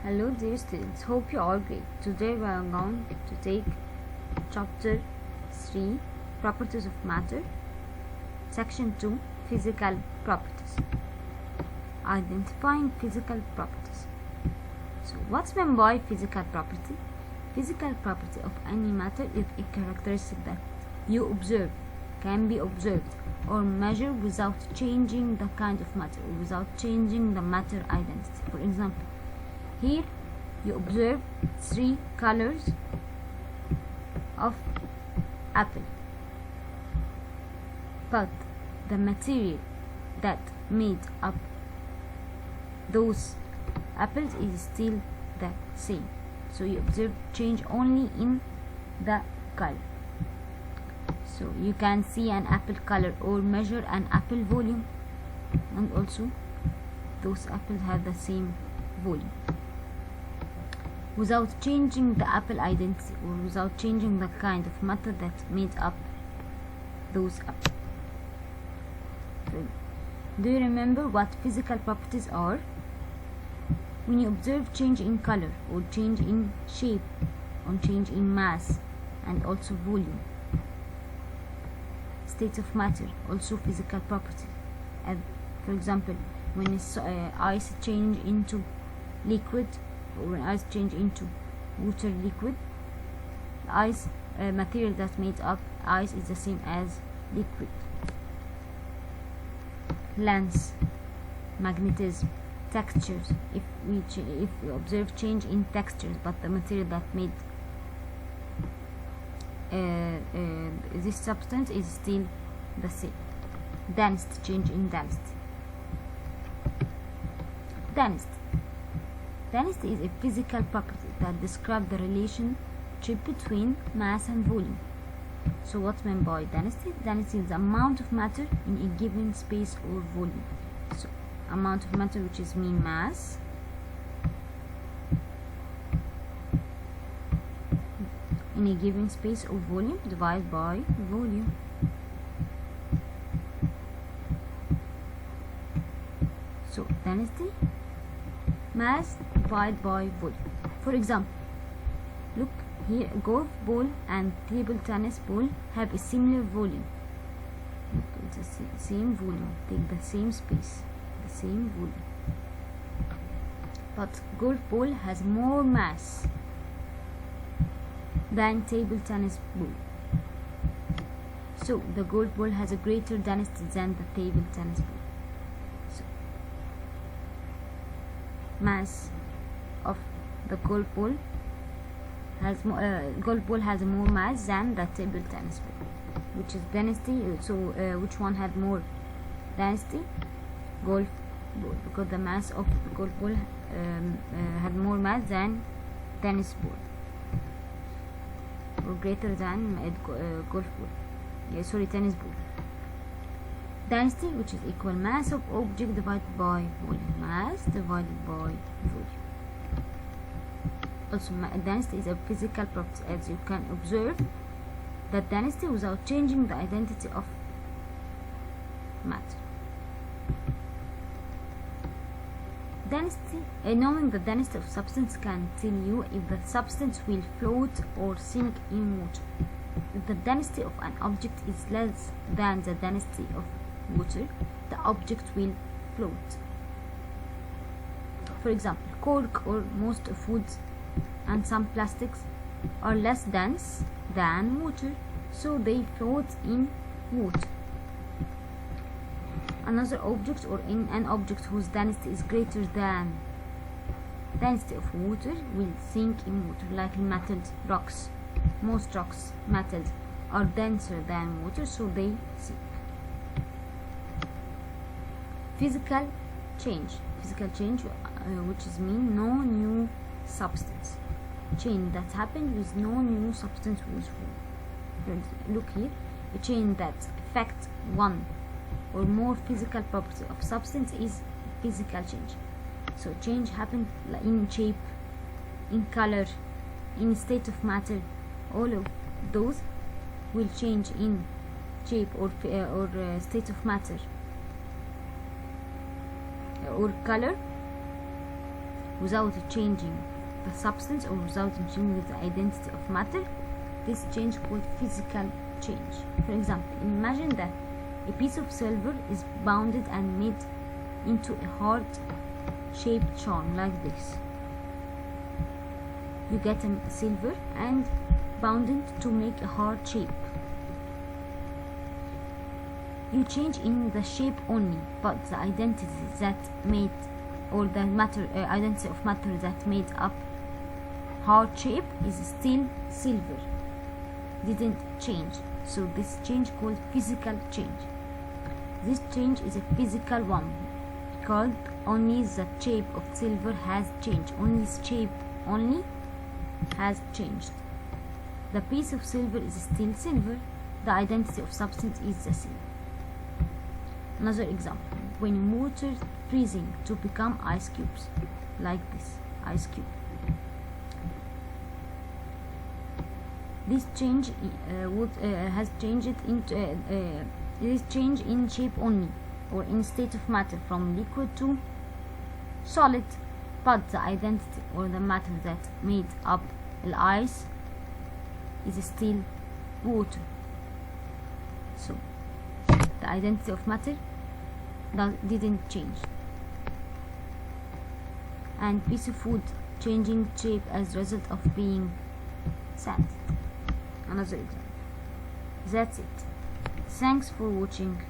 Hello dear students, hope you are great. Today we are going to take chapter 3 Properties of Matter, section 2 Physical Properties. Identifying physical properties. So what's meant by physical property? Physical property of any matter is a characteristic that you observe, can be observed or measured without changing the kind of matter or without changing the matter identity. For example, here you observe 3 colors of apple, but the material that made up those apples is still the same. So you observe change only in the color. So you can see an apple color or measure an apple volume, and also those apples have the same volume without changing the apple identity or without changing the kind of matter that made up those apples. Do you remember what physical properties are? When you observe change in color or change in shape or change in mass and also volume. State of matter, also physical property. For example, when ice change into liquid or when ice change into water liquid, the ice material that made up ice is the same as liquid. Length, magnetism, textures. If we observe change in textures, but the material that made this substance is still the same. Density, change in density. Density is a physical property that describes the relationship between mass and volume. So what's meant by density? Density is the amount of matter in a given space or volume. So amount of matter, which is mean mass, in a given space or volume, divided by volume. So density, mass divided by volume. For example, look here, a golf ball and table tennis ball have a similar volume. It's the same volume, take the same space, the same volume. But golf ball has more mass than table tennis ball. So the golf ball has a greater density than the table tennis ball. So mass of the golf ball has more mass than the table tennis ball, which is density. So which one had more density? Golf ball, because the mass of the golf ball had more mass than tennis ball, or greater than golf ball. Tennis ball. Density, which is equal mass of object divided by volume. Mass divided by volume. Also, density is a physical property, as you can observe that density without changing the identity of matter. Density, knowing the density of substance can tell you if the substance will float or sink in water. If the density of an object is less than the density of water, the object will float. For example, cork or most foods and some plastics are less dense than water, so they float in water. Another object, or in an object whose density is greater than density of water, will sink in water, like metals, rocks. Most rocks, metals, are denser than water, so they sink. Physical change, which is mean no new substance. Change that happened with no new substance was formed. Look here, a change that affects one or more physical property of substance is physical change. So change happened in shape, in color, in state of matter. All of those will change in shape or state of matter or color without changing the substance or without changing the identity of matter. This change called physical change. For example, imagine that a piece of silver is bounded and made into a heart-shaped charm like this. You get a silver and bound it to make a heart shape. You change in the shape only, but the identity that made, or the matter identity of matter that made up heart shape is still silver, didn't change. So this change called physical change. This change is a physical one because only the shape of silver has changed. Only its shape only has changed. The piece of silver is still silver. The identity of substance is the same. Another example, when water freezing to become ice cubes, like this ice cube. This change has changed into this change in shape only, or in state of matter from liquid to solid, but the identity or the matter that made up the ice is still water. So the identity of matter didn't change. And piece of food changing shape as a result of being sand. Another example. That's it. Thanks for watching.